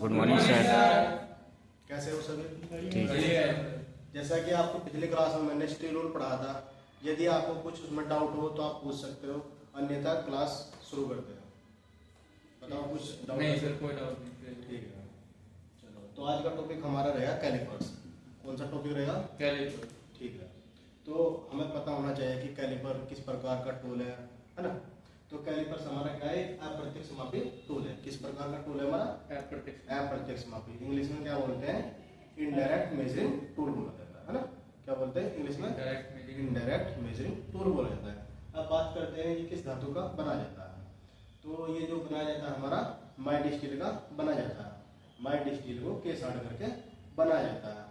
Good morning sir. कैसे हो सभी? ठीक है। जैसा कि आपको पिछले क्लास में मैंने स्टील रूल पढ़ा था, यदि आपको कुछ उसमें डाउट हो तो आप पूछ सकते हो, अन्यथा क्लास शुरू करते हैं। बताओ कुछ डाउट? नहीं सर, कोई डाउट नहीं। ठीक है, चलो। तो आज का टॉपिक हमारा रहेगा कैलिपर्स। कौन सा टॉपिक रहेगा? कैलिपर। ठीक है। तो हमें पता होना चाहिए कि कैलिपर किस प्रकार का टूल है ना? तो कैलिपर्स हमारा क्या है? अप्रत्यक्ष मापी टूल है। किस प्रकार का टूल है हमारा? अप्रत्यक्ष मापी। इंग्लिश में क्या बोलते हैं? इनडायरेक्ट मेजरिंग टूल बोला जाता है ना? क्या बोलते हैं इंग्लिश में? इनडायरेक्ट मेजरिंग टूल बोला जाता है। अब बात करते हैं कि किस धातु का बना जाता है। तो ये जो बनाया जाता है हमारा माइल्ड स्टील का बना जाता है। माइल्ड स्टील को केस हार्ड करके बनाया जाता है।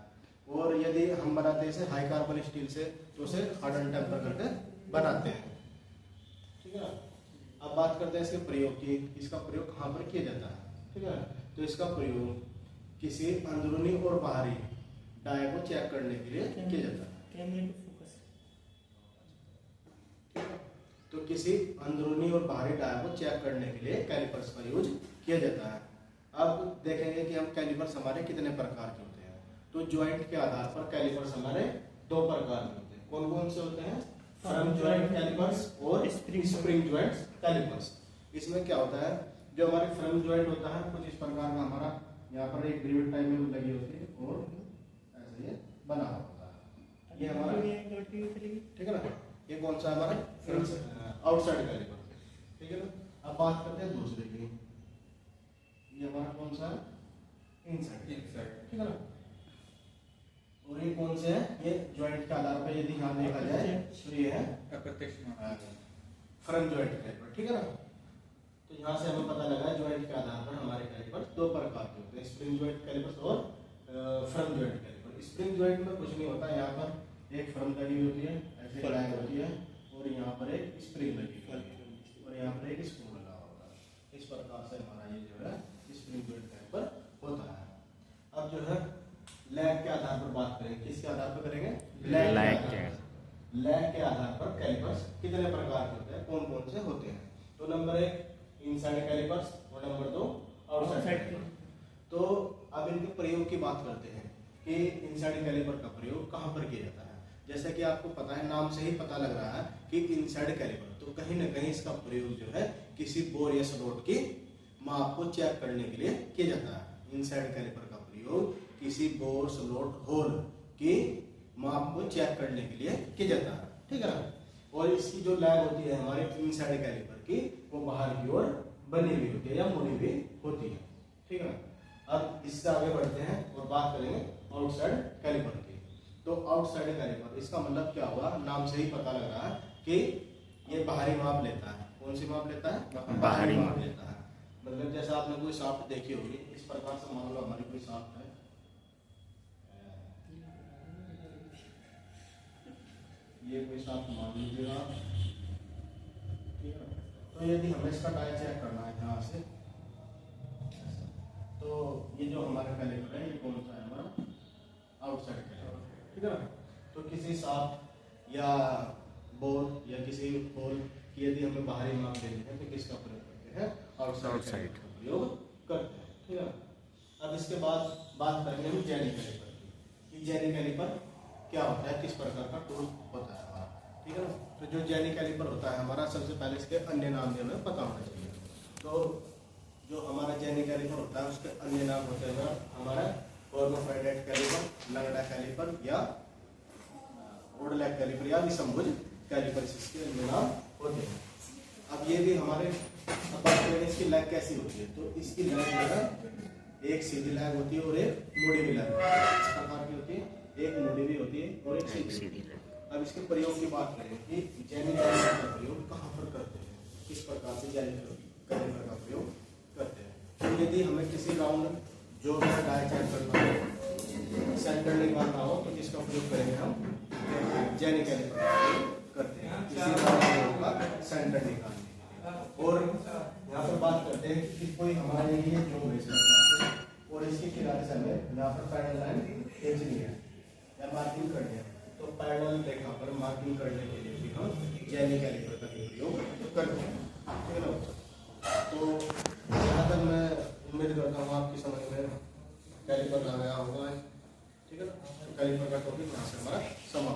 और यदि हम बनाते हैं इसे हाई कार्बन स्टील से, तो उसे हार्डन टेम्पर करके बनाते हैं। ठीक है ना? अब बात करते हैं इसके प्रयोग की। इसका प्रयोग कहाँ पर किया जाता है? ठीक है। तो इसका प्रयोग किसी अंदरूनी और बाहरी डाई को चेक करने के लिए किया जाता है। कैमरे पे फोकस। ठीक है। तो किसी अंदरूनी और बाहरी डाई को चेक करने के लिए कैलिपर्स का यूज किया जाता है। अब देखेंगे कि हम कैलिपर्स हमारे कितने प्रकार के होते हैं। तो ज्वाइंट के आधार पर कैलिपर्स हमारे दो प्रकार के होते हैं। कौन कौन से होते हैं? फर्म ज्वाइंट कैलिपर्स और स्प्रिंग ज्वाइंट कैलिपर्स। इसमें क्या होता है? जो हमारे फर्म ज्वाइंट होता है कुछ इस प्रकार का, हमारा यहाँ पर एक ग्रिवेट टाइप में लगी होती है और ऐसे ये बना होता है। ये हमारा ठीक है ना? ये कौन सा हमारा आउटसाइड कैलिपर। ठीक है ना? अब बात करते हैं दूसरे की। ये हमारा कौन सा है? इनसाइड। ठीक है ना? और ये कौन से है? ये ज्वाइंट के आधार पर यदि यहाँ देखा जाए तो ये है अप्रत्यक्ष फ्रंट ज्वाइंट कैलिपर। ठीक है ना? तो यहाँ से हमें पता लगा ज्वाइंट के आधार पर हमारे कैलिपर दो प्रकार के होते हैं, स्प्रिंग ज्वाइंट कैलिपर्स और front joint caliper. Spring joint में कुछ नहीं होता, यहाँ पर एक फ्रम लगी होती है, ऐसे लाइन होती है, और यहाँ पर एक स्प्रिंग लगी होती है, और यहाँ पर एक स्क्रू लगा होता है। इस प्रकार से हमारा ये जो है स्प्रिंग ज्वाइंट कैलिपर होता है। अब जो है लैग के आधार पर बात करेंगे। किसके आधार पर करेंगे? लैग के आधार पर कैलिपर्स कितने प्रकार के होते हैं, कौन कौन से होते हैं। तो नंबर 1 इनसाइड कैलिपर्स और नंबर 2 आउटसाइड। तो अब इनके प्रयोग की बात करते हैं कि इनसाइड कैलिपर का प्रयोग कहाँ पर किया जाता है। जैसा कि आपको पता है, नाम से ही पता लग रहा है कि इनसाइड कैलिपर, तो कहीं ना कहीं इसका प्रयोग जो है किसी बोर या स्लॉट की माप को चेक करने के लिए किया जाता है। इनसाइड कैलिपर का प्रयोग किसी बोर स्लॉट होल की माप को चेक करने के लिए किया जाता है। ठीक है ना? और इसकी जो लैग होती है हमारे इनसाइड कैलिपर की, वो बाहर की ओर बनी हुई होती है या मुड़ी हुई होती है। ठीक है ना? अब इससे आगे बढ़ते हैं और बात करेंगे आउटसाइड कैलिपर की। तो आउटसाइड कैलिपर, इसका मतलब क्या हुआ? नाम से ही पता लग रहा है कि ये बाहरी माप लेता है। कौन सी माप लेता है? बाहरी माप लेता है। मतलब जैसा आपने कोई शाफ्ट देखी होगी, इस प्रकार से मान लो हमारी कोई शाफ्ट है, ये कोई शाफ्ट मान लीजिएगा। ठीक है? तो यदि हमें इसका डाई चेक करना है यहाँ से, तो ये जो हमारा कैलिपर है ये कौन सा है? हमारा आउटसाइड कैलिपर। ठीक है ना? तो किसी शाफ्ट या बोर या किसी होल की यदि हमें बाहरी माप लेनी है तो किसका प्रयोग करते हैं? आउटसाइड का प्रयोग करते हैं। ठीक है ना? अब इसके बाद बात करेंगे हम जेनी कैलिपर की। जेनी कैलिपर क्या होता है, किस प्रकार का टूल होता है हमारा। ठीक है ना? तो जो जेनी कैलिपर होता है हमारा, सबसे पहले इसके अन्य नाम भी हमें पता होना चाहिए। तो जो हमारा जेनी कैलिपर होता है उसके अन्य नाम होते हैं हमारा कॉर्नोफाइडेड कैलिपर, लंगड़ा कैलिपर या ओडलैक कैलिपर या विषमभुज कैलिपर, इसके अन्य नाम होते हैं। अब ये भी हमारे इसकी लैग कैसी होती है? तो इसकी लैग जो है एक सीधी लैग होती है और एक मुड़ी हुई लैग इस प्रकार की होती है। एक मुड़ी भी होती है और एक सीधी। अब इसके प्रयोग की बात करें कि जेनी कैलिपर का प्रयोग कहाँ पर करते हैं, किस प्रकार से जेनी कैलिपर का प्रयोग करते हैं। तो यदि हमें किसी राउंड जो भी डाई चेक करना हो, सेंटर निकालना हो, तो किसका प्रयोग करेंगे? हम जेनी कैलिपर का प्रयोग करते हैं किसी राउंड का सेंटर निकालने। और यहाँ पर बात करते हैं कि कोई हमारे लिए जो है और इसके किनारे से हमें यहाँ पर पैरेलल लाइन खींचनी है या मार्किंग करनी है, तो पैरेलल रेखा पर मार्किंग करने के लिए भी हम जेनी कैलिपर का प्रयोग करते हैं। ठीक है ना? तो यहाँ तक मैं उम्मीद करता हूँ आपकी समझ में कैलिपर लगाया होगा, ठीक है ना। तो कैलिपर का टॉपिक यहाँ से हमारा समाप्त।